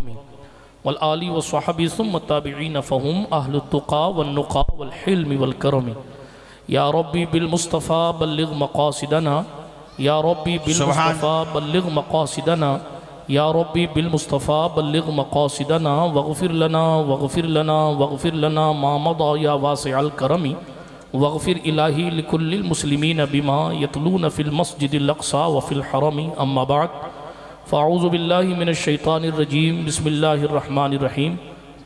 करमी वल आली व स्वहबी सुम्म ताबिईन फ़हुम अहलुत तुक़ा वन नुक़ा वल हिल्म वल करमी या रब्बी बिल मुस्तफ़ा बल्लिग़ मक़ासिदना या रब्बी बिल मुस्तफ़ा बल्लिग़ मक़ासिदना या रब्बी बिल मुस्तफ़ा बल्लिग़ मक़ासिदना वग़फ़िर लना मा मदा या वासिअल करमी वग़फ़िर इलाही लिकुल्लिल मुस्लिमीन बिमा यतलून फ़िल मस्जिदिल अक़सा व फ़िल हरमी अम्मा बाद फ़अऊज़ु बिल्लाहि मिनश शैतानिर रजीम बिस्मिल्लाहिर रहमानिर रहीम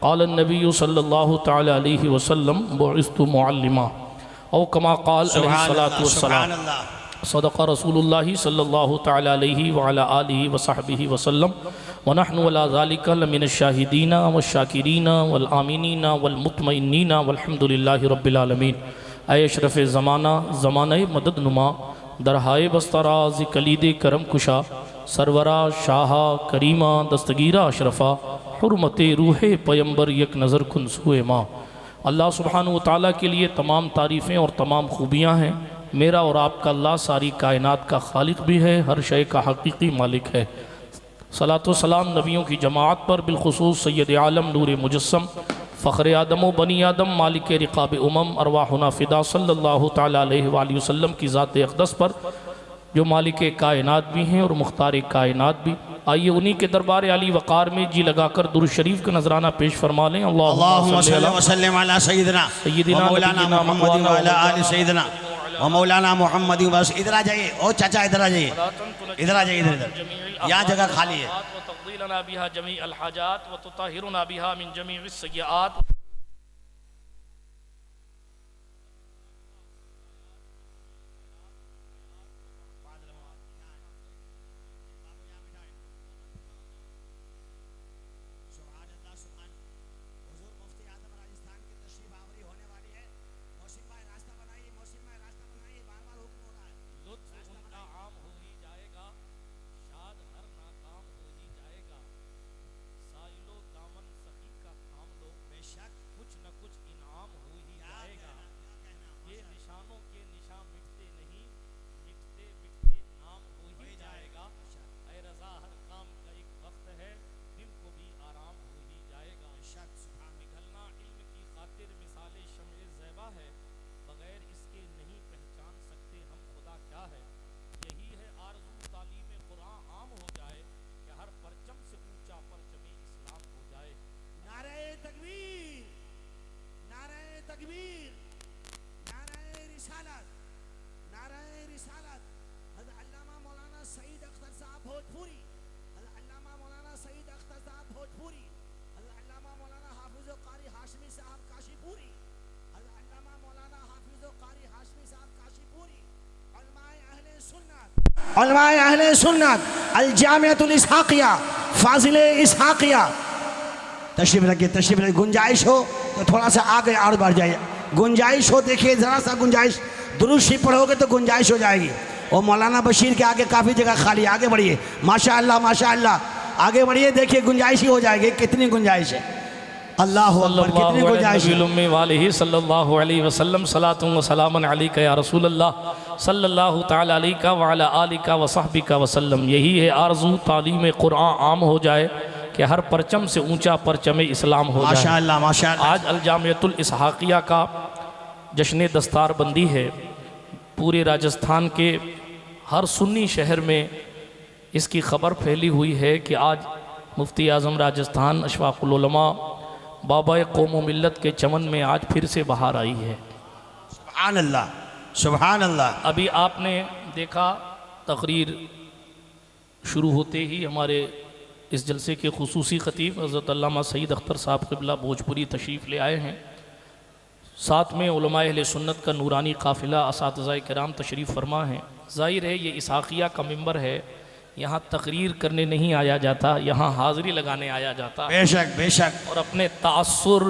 क़ाल नबी सल्लल्लाहु तआला अलैहि वसल्लम बुइस्तु मुअल्लिमा औ कमा क़ाल अलैहि सलातु वस्सलाम सदक़ रसूलुल्लाहि सल्लल्लाहु तआला अलैहि व अला आलिहि व सहबिहि वसल्लम व नहनु अला ज़ालिका लमिनश शाहिदीन वश-शाकिरीन वल आमीनीन वल मुतमइन्नीन वल्हम्दुलिल्लाहि रब्बिल आलमीन। ऐ अशरफ़ ज़माना ज़माना मदद नुमा दरहाए बस्तराज कलीद करम कुशा सरवरा शाहा करीमा दस्तगीरा अशरफ़ा हुर्मत रूह पैगंबर यक नज़र कुन सुए माँ। अल्लाह सुब्हानहु व तआला के लिए तमाम तारीफ़ें और तमाम खूबियाँ हैं। मेरा और आपका अल्लाह सारी कायनात का खालिक भी है, हर शय का हकीकी मालिक है। सलातो सलाम नबियों की जमात पर बिलखुसूस सैयद आलम नूर मुजस्सम फ़ख्र आदम व बनी आदम मालिक रिक़ाब उमम अरवाहुना फ़िदा सल्लल्लाहु तआला अलैहि वसल्लम की ज़ात अक़दस पर जो मालिक कायनात भी हैं और मुख्तार कायनात भी। आइए उन्हीं के दरबार अली वक़ार में जी लगाकर दुरूद शरीफ का नजराना पेश फरमा लें। अल्लाहुम्मा सल्लि व सल्लिम अला सय्यिदिना मौलाना मुहम्मद व अला आलि सय्यिदिना व मौलाना मुहम्मद। बस इधर आ जाइए, ओ चाचा इधर आ जाइए, इधर आ जाइए, इधर यहाँ जगह खाली है। तक़दीलना बिहा जमी अल हाजात व तुताहिरुना बिहा मिन जमी सय्यात। उलमाए अहले सुन्नत अल जामिअतुल इसहाकिया फाजिल इसहाकिया। तशरीफ रखिए, तशरीफ रखिए। गुंजाइश हो तो थोड़ा सा आगे और बढ़ जाइए, गुंजाइश हो, देखिए ज़रा सा गुंजाइश, दुरूद शरीफ पढ़ोगे तो गुंजाइश हो जाएगी। और मौलाना बशीर के आगे काफ़ी जगह खाली, आगे बढ़िए। माशाअल्लाह माशाअल्लाह, आगे बढ़िए, देखिए गुंजाइश ही हो जाएगी। कितनी गुंजाइश है, अल्लाहु अकबर, कितनी गुंजाइश है। वालिही सल्लल्लाहु अलैहि वसल्लम सलातु व सलामन अलैका या रसूलल्लाह सल्लल्लाहु तआला अलैका व अला आलिका व सहबिका वसल्लम। यही है आरज़ू, तालीम कुरान आम हो जाए कि हर परचम से ऊंचा परचम इस्लाम हो जाए। माशाअल्लाह माशाअल्लाह। आज अल जामिअतुल इसहाकिया का जश्न दस्तारबंदी है। पूरे राजस्थान के हर सुन्नी शहर में इसकी ख़बर फैली हुई है कि आज मुफ्ती आज़म राजस्थान अशफाकुल उलमा बाबा कौम व मिल्लत के चमन में आज फिर से बाहर आई है। सुभान अल्लाह सुभान अल्लाह। अभी आपने देखा तकरीर शुरू होते ही हमारे इस जलसे के खुसूसी ख़तीब हज़रत अल्लामा सईद अख्तर साहब क़िबला भोजपुरी तशरीफ़ ले आए हैं। साथ में उलमाए अहले सुन्नत का नूरानी काफ़िला असातिज़ाए किराम तशरीफ़ फरमा हैं। ज़ाहिर है ये इसहाकिया का मिंबर है, यहाँ तकरीर करने नहीं आया जाता, यहाँ हाज़िरी लगाने आया जाता। बेशक बेशक। और अपने तासुर,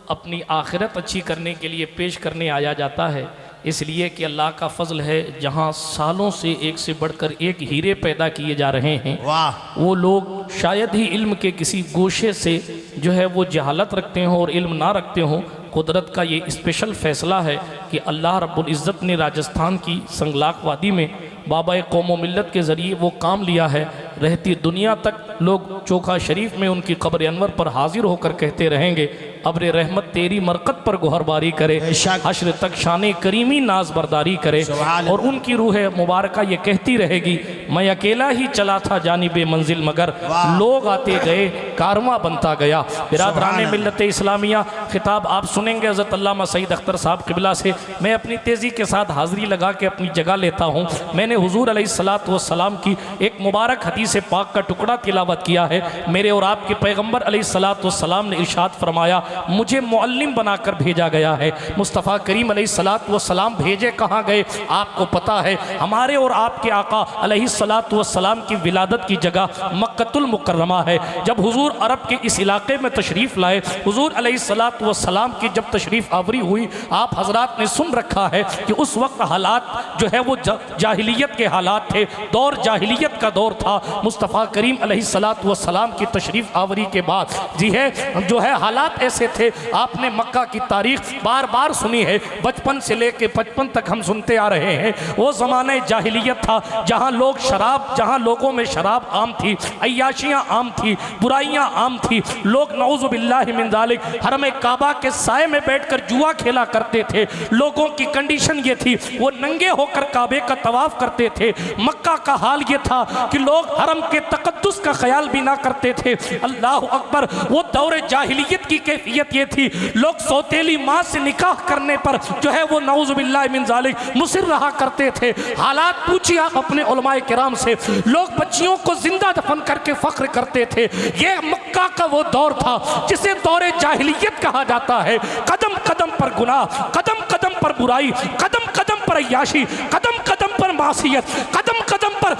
अपनी आखिरत अच्छी करने के लिए पेश करने आया जाता है। इसलिए कि अल्लाह का फ़ज़ल है, जहाँ सालों से एक से बढ़कर एक हीरे पैदा किए जा रहे हैं। वाह। वो लोग शायद ही इल्म के किसी गोशे से जो है वो जहालत रखते हों और इल्म ना रखते हों। कुदरत का ये स्पेशल फ़ैसला है कि अल्लाह रब्बुल इज़्ज़त ने राजस्थान की संगलाक वादी में बाबा कौम व मिल्लत के ज़रिए वो काम लिया है रहती दुनिया तक लोग चोखा शरीफ में उनकी कब्र अनवर पर हाजिर होकर कहते रहेंगे, अब्र रहमत तेरी मरकत पर गुहरबारी करे, हश्र तक शान करीमी नाज बरदारी करे। और उनकी रूह मुबारका ये कहती रहेगी, मैं अकेला ही चला था जानिब मंजिल मगर लोग आते गए कारवां बनता गया। बिरादरान मिल्लत इस्लामिया, खिताब आप सुनेंगे हज़रत अल्लामा सईद अख्तर साहब क़िबला से। मैं अपनी तेज़ी के साथ हाज़िरी लगा के अपनी जगह लेता हूँ। मैंने हुज़ूर अलैहिस्सलातु वस्सलाम की एक मुबारक हदीस पाक का टुकड़ा तिलावत किया है। मेरे और आपके पैगम्बर अलैहिस्सलातु वस्सलाम ने इरशाद फरमाया, मुझे मुअल्लिम बनाकर भेजा गया है। मुस्तफ़ा करीम अलैहिस्सलातु वस्सलाम भेजे कहाँ गए आपको पता है? हमारे और आपके आका अलैहिस्सलातु वस्सलाम की विलादत की जगह मक्कतुल मुकर्रमा है। जब हुजूर अरब के इस इलाके में तशरीफ़ लाए, हुजूर अलैहिस्सलातु वस्सलाम की जब तशरीफ़ आवरी हुई, आप हजरात ने सुन रखा है कि उस वक्त हालात जो है वो जाहिलियत के हालात थे, दौर जाहिलियत का दौर था। मुस्तफ़ा करीम अलैहिस्सलातु वस्सलाम की तशरीफ़ आवरी के बाद जी है जो है हालात ऐसे थे। आपने मक्का की तारीख बार बार सुनी है, बचपन से लेके 55 तक हम सुनते आ रहे हैं। वो ज़माने जाहिलियत था जहाँ लोग शराब, जहाँ लोगों में शराब आम थी, अय्याशियाँ आम थी, बुराइयाँ आम थी। लोग नऊज़ु बिल्लाहि मिन ज़ालिक हरम काबा के साए में बैठकर जुआ खेला करते थे। लोगों की कंडीशन ये थी, वो नंगे होकर काबे का तवाफ़ करते थे। मक्का का हाल ये था कि लोग हरम के तक़द्दुस का ख्याल भी ना करते थे। अल्लाह अकबर, वो दौरे जाहिलियत की कैफियत ये थी, लोग सौतेली माँ से निकाह करने पर जो है वो नऊज़ु बिल्लाहि मिन ज़ालिक मुसिर रहा करते थे। हालात पूछिए आप अपने उलमाए किराम से, लोग बच्चियों को जिंदा दफन करके फ़ख्र करते थे। ये मक्का का वो दौर था जिसे दौरे जाहिलियत कहा जाता है। कदम कदम पर गुनाह, कदम कदम पर बुराई, कदम कदम पर अय्याशी, कदम कदम पर मासियत, कदम कदम पर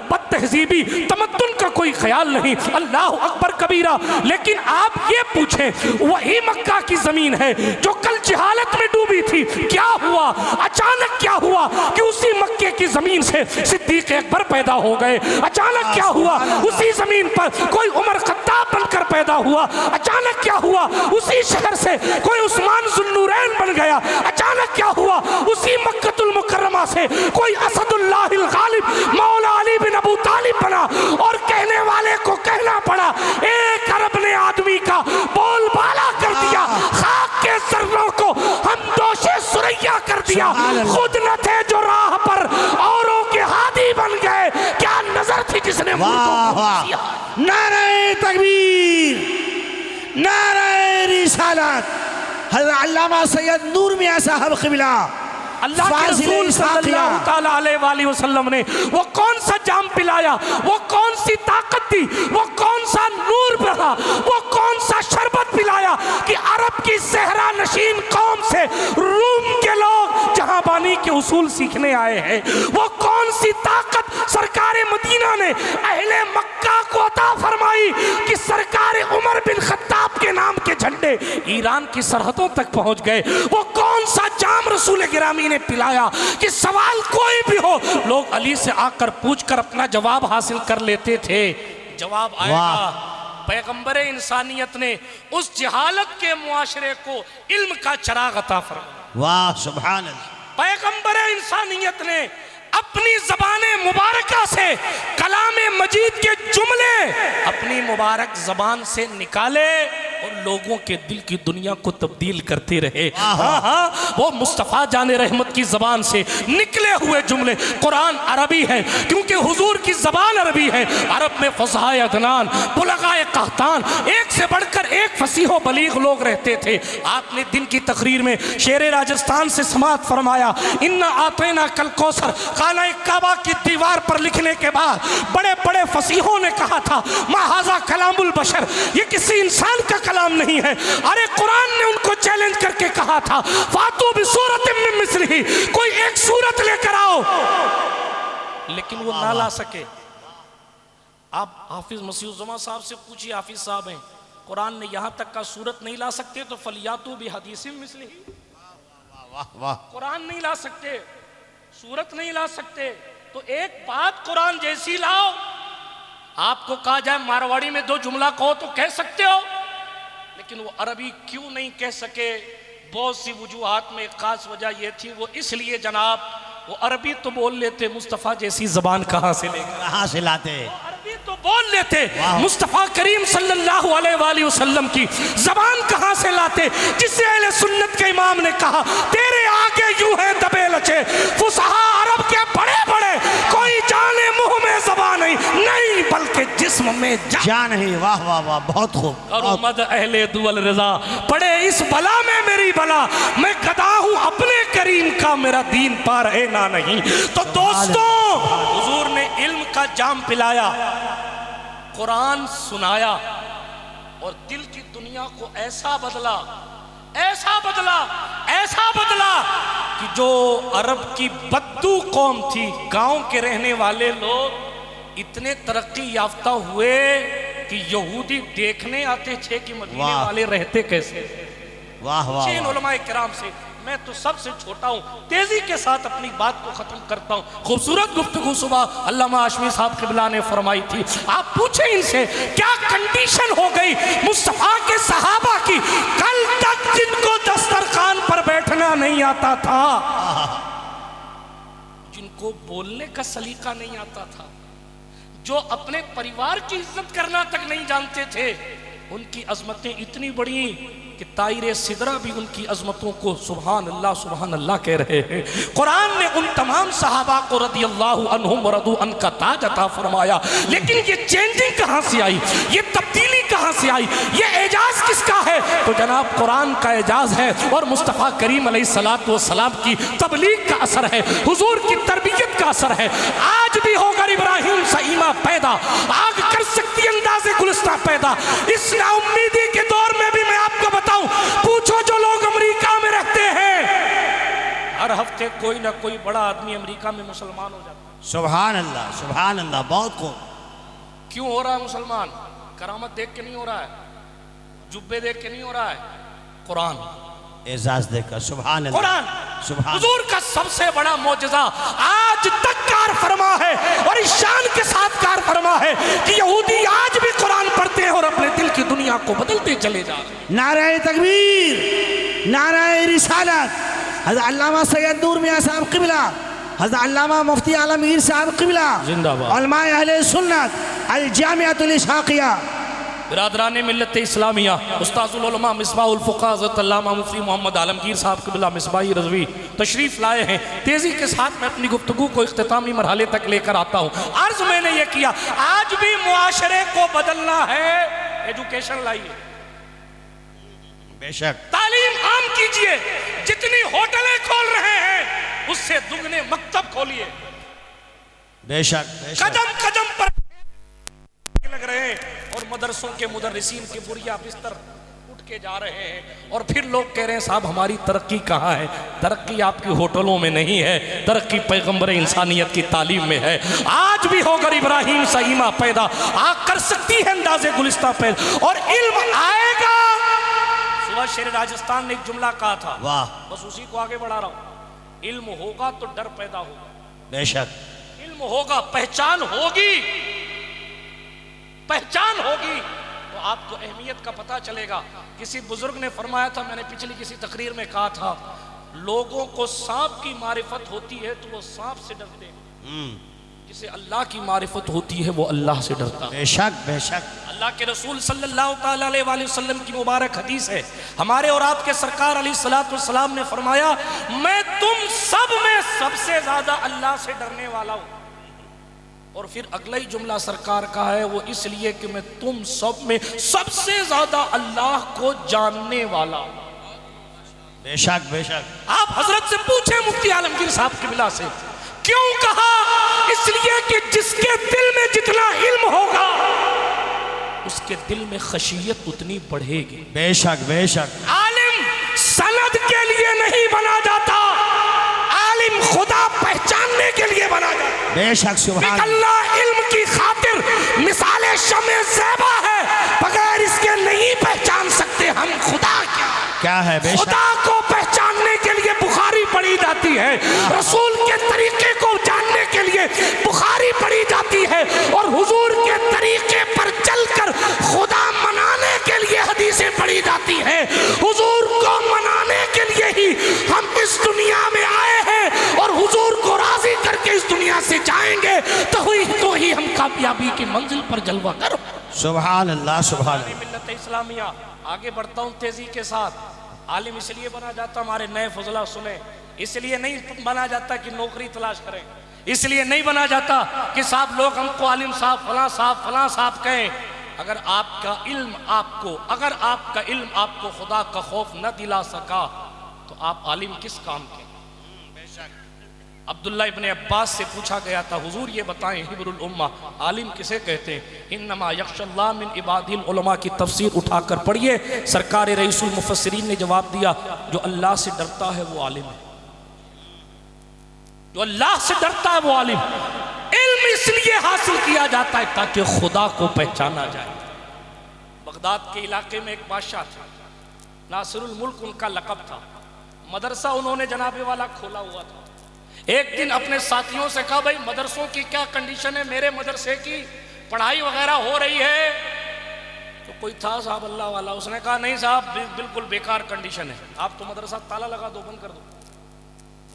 बदतहजीबी, तमद्दुन का कोई ख्याल नहीं। अल्लाह अकबर कबीरा। लेकिन आप ये पूछें, वही मक्का की ज़मीन है जो कल जहालत में डूबी थी, क्या हुआ? अचानक क्या हुआ कि उसी मक्के की ज़मीन से सिद्दीक़ अकबर पैदा हो गए? अचानक क्या हुआ? उसी ज़मीन पर कोई उमर खत्ताब बनकर पैदा हुआ। अचानक क्या हुआ? उसी शहर से कोई उस्मान ज़ुन्नूरैन बन गया। अचानक क्या हुआ? उसी मक्कतुल मुकर्रमा से कोई असदुल्लाहिल गालिब मौला अली बिन अबू तालिब बना। और कहने वाले को कहना पड़ा, एक अरब ने आदमी का बोलबाला कर दिया, खाक के सर्रों को हम दोषे सुरैया कर दिया। खुद न थे जो राह पर औरों के हादी बन गए। क्या नजर थी जिसने नारे तकबीर, नारे रिसालत। हज़रत अल्लामा सैयद नूर मियां साहब क़िबला अल्लाह के रसूल सल्लल्लाहु तआला अलैहि वसल्लम ने वो कौन सा जाम पिलाया, वो कौन सी ताकत दी, वो कौन सा नूर बहा, वो कौन सा शरबत पिलाया कि अरब की सहरा नशीन कौम से रूम के लोग जहांबानी के उसूल सीखने आए हैं। वो कौन सी ताकत सरकार मदीना ने अहले मक्का को अता फरमाई कि सरकार उमर बिन खत्ताब के नाम के झंडे ईरान की सरहदों तक पहुंच गए। वो कौन सा जाम रसूल गिरामी ने पिलाया कि सवाल कोई भी हो, लोग अली से आकर पूछकर अपना जवाब हासिल कर लेते थे। जवाब आएगा। पैगंबर इंसानियत ने उस जहालत के मुआशरे को इल्म का चिराग अता फरमाया। वाह सुभान अल्लाह। पैगंबर इंसानियत ने अपनी ज़बाने मुबारका से कलामे मजीद के जुमले अपनी मुबारक ज़बान से निकाले और लोगों के दिल की दुनिया को तब्दील करते रहे। हाँ हाँ, वो मुस्तफ़ा जाने रहमत की ज़बान से निकले हुए जुमले। कुरान अरबी है क्योंकि हुजूर की ज़बान अरबी है। अरब में फ़साए अदनान, बुलगाए कहतान, एक से बढ़कर एक फसीहो बलीग लोग रहते थे। आपने दिन की तकरीर में शेर राजस्थान से समात फरमाया, इन्ना आतेना कल कौसर। खाना काबा की दीवार पर लिखने के बाद बड़े बड़े फसीहों ने कहा था, माहाजा कलामुल बशर, ये किसी इंसान का कलाम नहीं है। अरे कुरान ने उनको चैलेंज करके कहा था, फातू बिसूरत मिन मिस्लिही, कोई एक सूरत लेकर आओ, लेकिन वो ना ला सके। आप हाफिज मसीहुज़्ज़मा साहब से पूछिए, हाफिज साहब हैं, कुरान ने यहां तक का सूरत नहीं ला सकते तो फलियातू भी हदीसिम मिस्लिही। कुरान नहीं ला सकते, सूरत नहीं ला सकते, तो एक बात कुरान जैसी लाओ। आपको कहा जाए मारवाड़ी में दो जुमला कहो तो कह सकते हो, लेकिन वो अरबी क्यों नहीं कह सके? बहुत सी वजूहात में एक खास वजह यह थी, वो इसलिए जनाब वो अरबी तो बोल लेते, मुस्तफ़ा जैसी ज़बान कहाँ से लेकर, कहाँ से लाते? अरबी तो बोल लेते, मुस्तफ़ा करीम सल्लल्लाहु अलैहि वसल्लम की ज़बान कहाँ से लाते, जिससे अहले सुन्नत के इमाम ने कहा तेरे आगे यूं है दबे लचे फुसहा अरब के बड़े बड़े, कोई जाने मुंह में ज़बान नहीं बल्कि जिस्म में जान नहीं। वाह वाह वाह, बहुत खूब। और मद अहले दुअल रज़ा, पड़े इस बला में मेरी बला, मैं गदा हूँ अपने करीम का, मेरा दीन पार है ना नहीं। तो दोस्तों, हुजूर ने इल्म का जाम पिलाया, कुरान सुनाया और दिल की दुनिया को ऐसा बदला, ऐसा बदला, ऐसा बदला कि जो अरब की बद्दू कौम थी, गांव के रहने वाले लोग इतने तरक्की याफ्ता हुए कि यहूदी देखने आते थे कि मदीने वाले रहते कैसे। वाह वाह, इन उलमाए किराम से मैं तो सबसे छोटा हूँ, तेजी के साथ अपनी बात को खत्म करता हूँ। खूबसूरत गुफ्तगू सुबह अल्लामा हाशमी साहब क़िबला ने फरमाई थी। आप पूछे इनसे क्या कंडीशन हो गई मुस्तफ़ा के सहाबा की, कल तक जिनको दस्तरखान पर बैठना नहीं आता था, जिनको बोलने का सलीका नहीं आता था, जो अपने परिवार की इज्जत करना तक नहीं जानते थे, उनकी अजमतें इतनी बड़ी कि ताइरे सिदरा भी उनकी अजमतों को सुभान अल्लाह कह रहे हैं। कुरान ने उन तमाम सहाबा को रदियल्लाहु अन्हुम व रदू अन का ताज अता फरमाया। लेकिन ये चेंजिंग कहाँ से आई, ये तब्दीली कहाँ से आई, ये एजाज किसका है? तो जनाब कुरान का एजाज है और मुस्तफ़ा करीम अलैहिस्सलातु वस्सलाम की तबलीग का असर है, हुजूर की तरबियत का असर है। आज भी होगा इब्राहिम सईमा पैदा, आग कर सकती अंदाज़े गुलिस्तां पैदा। इस नाउम्मीदी के दौर में भी मैं आपको बताऊं, पूछो जो लोग अमेरिका में रहते हैं, हर हफ्ते कोई ना कोई बड़ा आदमी अमेरिका में मुसलमान हो जाता है। सुभान अल्लाह, बहुत खूब। क्यों हो रहा है मुसलमान? करामत देख के नहीं हो रहा है, जुब्बे देख के नहीं हो रहा है, कुरान एजाज देखकर। सुभान अल्लाह, कुरान सुभान। हुजूर का सबसे बड़ा मौजज़ा आज तक कार फरमा है और इस शान के साथ कार फरमा है कि यहूदी आज भी कुरान पढ़ते हैं और अपने दिल की दुनिया को बदलते चले जा रहे हैं। नारे तकबीर, नारे रिसालत। हज़रत अल्लामा सैयद नूर मियां साहब क़िबला, हज़रत अल्लामा मुफ्ती आलमगीर साहब क़िबला, जिंदाबाद। उलमाए अहले सुन्नत अल जामिअतुल इसहाक़िया, बिरादरान मिल्लत इस्लामिया, उस्ताजुल उलमा मिसबाहुल फुक़हा हज़रत अल्लामा मुफ्ती मोहम्मद आलमगीर साहब क़िबला मिसबाही रज़वी तशरीफ़ लाए हैं। तेज़ी के साथ मैं अपनी गुफ्तगू को इख्तितामी मरहले तक लेकर आता हूँ। अर्ज़ मैंने ये किया, आज भी मुआशरे को बदलना है, एजुकेशन लाइए, बेशक तालीम आम कीजिए, जितनी होटलें खोल रहे हैं उससे दुगने मकतब खोलिए, बेशक, कदम कदम पर लग रहे हैं और मदरसों के मुदर्रिसीन के बुरिया बिस्तर उठ के जा रहे हैं और फिर लोग कह रहे हैं साहब हमारी तरक्की कहाँ है? तरक्की आपकी होटलों में नहीं है, तरक्की पैगंबर इंसानियत की तालीम में है। आज भी होकर इब्राहिम सईमा पैदा, आग कर सकती है अंदाजे गुलिस्तां पैदा और इल्म आएगा। सुबह शेर राजस्थान ने एक जुमला कहा था, वाह, बस उसी को आगे बढ़ा रहा हूँ। इल्म होगा तो डर पैदा होगा, बेशक। इल्म होगा, पहचान होगी, पहचान होगी तो आपको अहमियत का पता चलेगा। किसी बुजुर्ग ने फरमाया था, मैंने पिछली किसी तकरीर में कहा था, लोगों को सांप की मारिफत होती है तो वो सांप से डरते हैं, जिसे अल्लाह की मारिफत होती है वो अल्लाह से डरता है। बेशक, बेशक। अल्लाह के रसूल सल्लल्लाहु ताला अलैहि वसल्लम की मुबारक हदीस है, हमारे और आपके सरकार अलैहिस्सलातु वस्सलाम ने फरमाया, मैं तुम सब में सबसे ज्यादा अल्लाह से डरने वाला हूँ। और फिर अगला ही जुमला सरकार का है, वो इसलिए कि मैं तुम सब में सबसे ज्यादा अल्लाह को जानने वाला हूं। बेशक, बेशक। आप हजरत से पूछे मुफ्ती आलमगीर साहब क़िबला से, क्यों कहा? इसलिए कि जिसके दिल में जितना इल्म होगा उसके दिल में खशियत उतनी बढ़ेगी। बेशक, बेशक। आलिम सनद के लिए नहीं बना जाता, आलिम खुदा पहचानने के लिए बना जाता। बेशक, सुभान अल्लाह इल्म की खातिर मिसाले शमे ज़ैबा है, बगैर इसके नहीं पहचान सकते हम खुदा क्या है। बेशक। खुदा को पहचानने के लिए बुखारी पढ़ी जाती है, रसूल के तरीके को जानने के लिए बुखारी पढ़ी जाती है और हुजूर के तरीके पर चलकर खुदा मनाने के लिए हदीसें पढ़ी जाती है। हुजूर को मनाने के लिए ही हम इस दुनिया में आए हैं और हुजूर को राजी करके इस दुनिया से जाएंगे तो ही हम कामयाबी की मंजिल पर जलवा करो। सुभान अल्लाह सुभान अल्लाह। मिल्लत इस्लामिया आगे बढ़ता हूँ तेजी के साथ। आलिम इसलिए बना जाता, हमारे नए फजला सुने, इसलिए नहीं बना जाता कि नौकरी तलाश करें, इसलिए नहीं बना जाता कि साहब लोग हमको आलिम साहब फलां साहब कहें। अगर आपका इल्म आपको खुदा का खौफ न दिला सका तो आप आलिम किस काम के। अब्दुल्ला इब्ने अब्बास से पूछा गया था, हुजूर ये बताएं हिब्रुल उम्मा आलिम किसे कहते हैं। इन्नमा यख्शल्लाह मिन इबादिल उलमा की तफसीर उठाकर पढ़िए। सरकार रईसुल मुफस्सिरीन ने जवाब दिया, जो अल्लाह से डरता है वो आलिम है, जो अल्लाह से डरता है वो आलिम। इल्म इसलिए हासिल किया जाता है ताकि खुदा को पहचाना जाए। बगदाद के इलाके में एक बादशाह था, नासिरुल मुल्क उनका लक़ब था। मदरसा उन्होंने जनाबे वाला खोला हुआ था। एक दिन अपने साथियों से कहा, भाई मदरसों की क्या कंडीशन है, मेरे मदरसे की पढ़ाई वगैरह हो रही है। तो कोई था साहब अल्लाह वाला, उसने कहा नहीं साहब बिल्कुल बेकार कंडीशन है, आप तो मदरसा ताला लगा दो, बंद कर दो।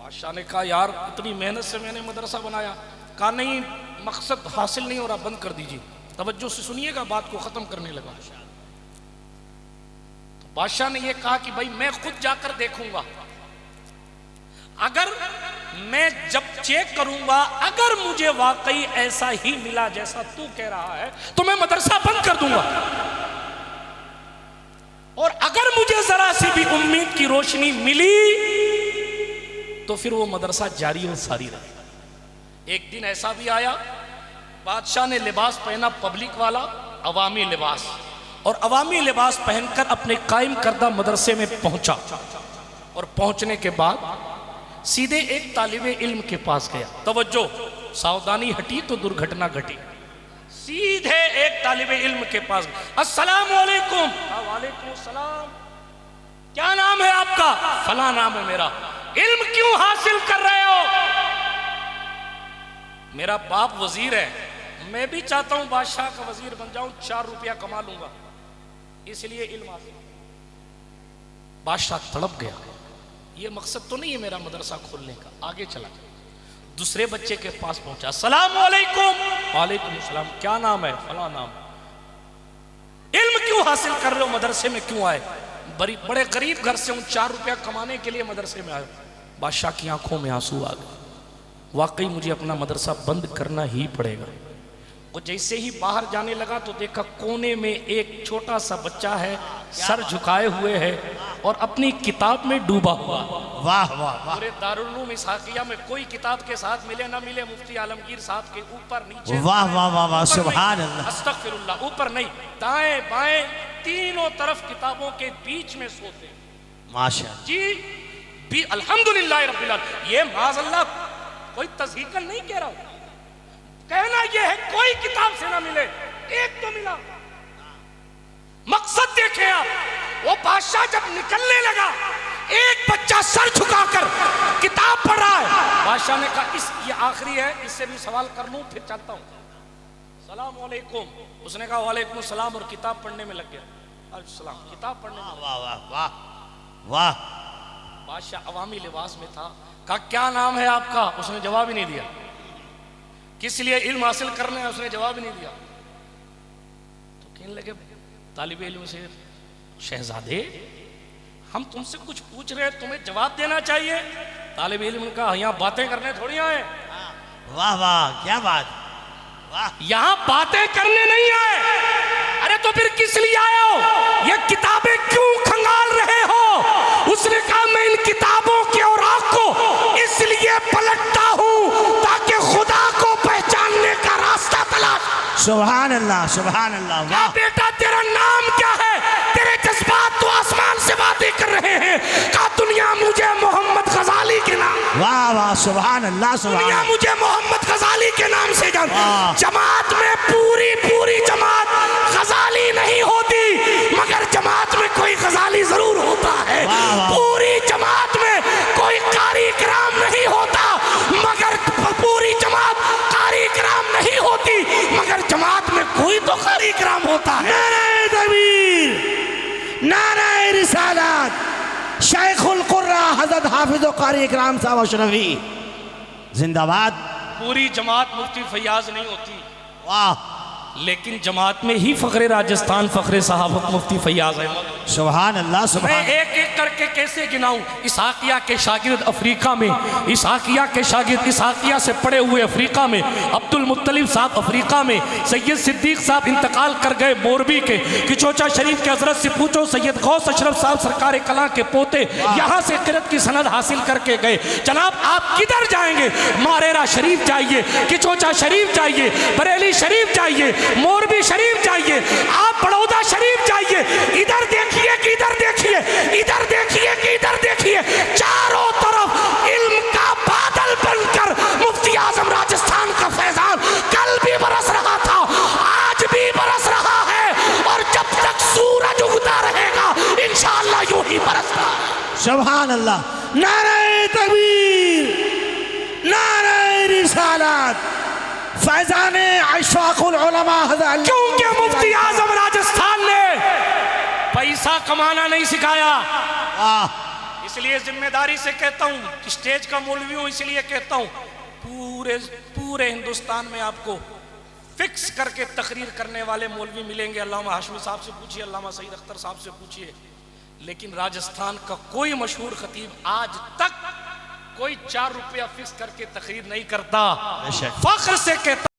बादशाह ने कहा यार इतनी मेहनत से मैंने मदरसा बनाया। कहा नहीं, मकसद हासिल नहीं हो रहा, बंद कर दीजिए। तवज्जो से सुनिएगा, बात को ख़त्म करने लगा। तो बादशाह ने यह कहा कि भाई मैं खुद जाकर देखूंगा, अगर मैं जब चेक करूंगा अगर मुझे वाकई ऐसा ही मिला जैसा तू कह रहा है तो मैं मदरसा बंद कर दूंगा, और अगर मुझे जरा सी भी उम्मीद की रोशनी मिली तो फिर वो मदरसा जारी और सारी रहे। एक दिन ऐसा भी आया, बादशाह ने लिबास पहना पब्लिक वाला, अवामी लिबास, और अवामी लिबास पहनकर अपने कायम करदा मदरसे में पहुंचा। और पहुंचने के बाद सीधे एक तालिबे इल्म के पास गया। तवज्जो, सावधानी हटी तो दुर्घटना घटी। सीधे एक तालिबे इल्म के पास, अस्सलाम वालेकुम। वालेकुम सलाम, क्या नाम है आपका? फला नाम है मेरा। इल्म क्यों हासिल कर रहे हो? मेरा बाप वजीर है, मैं भी चाहता हूं बादशाह का वजीर बन जाऊं, 4 रुपया कमा लूंगा, इसलिए इल्म हासिल। बादशाह तड़प गया, ये मकसद तो नहीं है मेरा मदरसा खोलने का। आगे चला, दूसरे बच्चे के पास पहुंचा, अस्सलाम वालेकुम। वालेकुम सलाम, क्या नाम है? फला नाम। इल्म क्यों हासिल कर रहे हो, मदरसे में क्यों आए? बड़े गरीब घर से हूं, 4 रुपया कमाने के लिए मदरसे में आए। बादशाह की आंखों में आंसू आ गए, वाकई मुझे अपना मदरसा बंद करना ही पड़ेगा। वो जैसे ही बाहर जाने लगा तो देखा कोने में एक छोटा सा बच्चा है, सर झुकाए हुए है और अपनी किताब में डूबा हुआ। वाह वाह वाह। पूरे दारुल उलूम इस्हाकिया में कोई किताब के साथ मिले ना मिले, मुफ्ती आलमगीर साहब के ऊपर नीचे। वाह वाह वाह वाह, सुभान अल्लाह। अस्तगफिरुल्लाह, ऊपर नहीं, दाएं बाएं तीनों तरफ किताबों के बीच में सोते। माशाअल्लाह जी भी, अल्हम्दुलिल्लाह रब्बिल आलमीन। ये माज़अल्लाह कोई तज़हीकन नहीं कह रहा हूं, कहना यह है कोई किताब से ना मिले, एक तो मिला। मकसद देखें आप, वो बादशाह जब निकलने लगा, एक बच्चा सर झुकाकर किताब पढ़ रहा है। बादशाह ने कहा ये आखिरी है, इससे भी सवाल कर लूं फिर चलता हूं। सलाम वालेकुम। उसने कहा वालेकुम सलाम और किताब पढ़ने में लग गया। सलाम, किताब पढ़ने में। वाह वाह वाह वाह। बादशाह अवामी लिबास में था। कहा क्या नाम है आपका? उसने जवाब ही नहीं दिया। किस लिए इल्म हासिल करना है? उसने जवाब ही नहीं दिया। तो कहने लगे तालिबे इल्म से, शहजादे हम तुमसे कुछ पूछ रहे हैं, तुम्हें जवाब देना चाहिए। तालिबे इल्म ने कहा यहाँ बातें करने थोड़ी आए। वाह वाह, क्या बात, वाह। यहाँ बातें करने नहीं आए। अरे तो फिर किस लिए आए हो? ये किताबें क्यों खंगाल रहे हो? उसने कहा मैं इन किताबों के औराक को इसलिए पलटता हूँ ताकि खुदा को पहचानने का रास्ता तलाश। सुभान अल्लाह सुभान अल्लाह। वाह बेटा, तेरा नाम क्या है? तेरे जज्बात तो आसमान से बातें कर रहे हैं। कहा दुनिया मुझे मोहम्मद गजाली के नाम। वाह वाह, सुभान अल्लाह सुभान। दुनिया मुझे मोहम्मद गजाली के नाम से जान। जमात में पूरी जमात गजाली नहीं होती, मगर जमात में कोई गजाली जरूर होता है। पूरी जमात में कोई कारी इकराम नहीं होता, मगर पूरी जमात कारी इकराम नहीं होती, मगर जमात में कोई तो कारी इकराम होता है। नारे तकबीर, नारे रिसालत, शेखुल कुर्रा हजरत हाफिज कारी इकराम साहब अशरफी जिंदाबाद। पूरी जमात मुफ्ती फैयाज नहीं होती। वाह लेकिन जमात में ही फ़ख्र राजस्थान फ़ख्र सहाबत मुफ्ती फैयाज अहमद। सुभान अल्लाह मैं सुभान। एक एक करके कैसे गिनाऊं। इसहाकिया के शागिर्द अफ्रीका में, इसहाकिया के शागिर्द इसहाकिया से पढ़े हुए अफ्रीका में, अब्दुल मुत्तलिब साहब अफ्रीका में, सैयद सिद्दीक साहब इंतकाल कर गए मोरबी के, किचोचा शरीफ के हजरत से पूछो सैयद गौस अशरफ साहब सरकार कला के पोते यहाँ से किरत की सनद हासिल करके गए। जनाब आप किधर जाएंगे? मारेरा शरीफ जाइए, किचोचा शरीफ जाइए, बरेली शरीफ जाइए, मोरबी शरीफ जाइए, आप बड़ौदा शरीफ जाइए, इधर देखिए कि इधर देखिए, इधर देखिए कि इधर देखिए, चारों तरफ इल्म का बादल बनकर मुफ्ती आजम राजस्थान का फैजान कल भी बरस रहा था, आज भी बरस रहा है और जब तक सूरज उगता रहेगा इंशाअल्लाह यूं ही बरसता है। सुभान अल्लाह। नारे तकबीर, नारे रिसालत, फैजाने अशफाकुल उलमा हज़रत। क्योंकि मुफ्ती आजम राजस्थान ने पैसा कमाना नहीं सिखाया। इसलिए जिम्मेदारी से कहता हूँ, स्टेज का मौलवी हूँ इसलिए कहता हूँ, पूरे हिंदुस्तान में आपको फिक्स करके तकरीर करने वाले मौलवी मिलेंगे। अल्लामा हाशमी साहब से पूछिए, अल्लामा सईद अख्तर साहब से पूछिए, लेकिन राजस्थान का कोई मशहूर खतीब आज तक कोई 4 रुपया फिक्स करके तकरीर नहीं करता। फख्र से कहता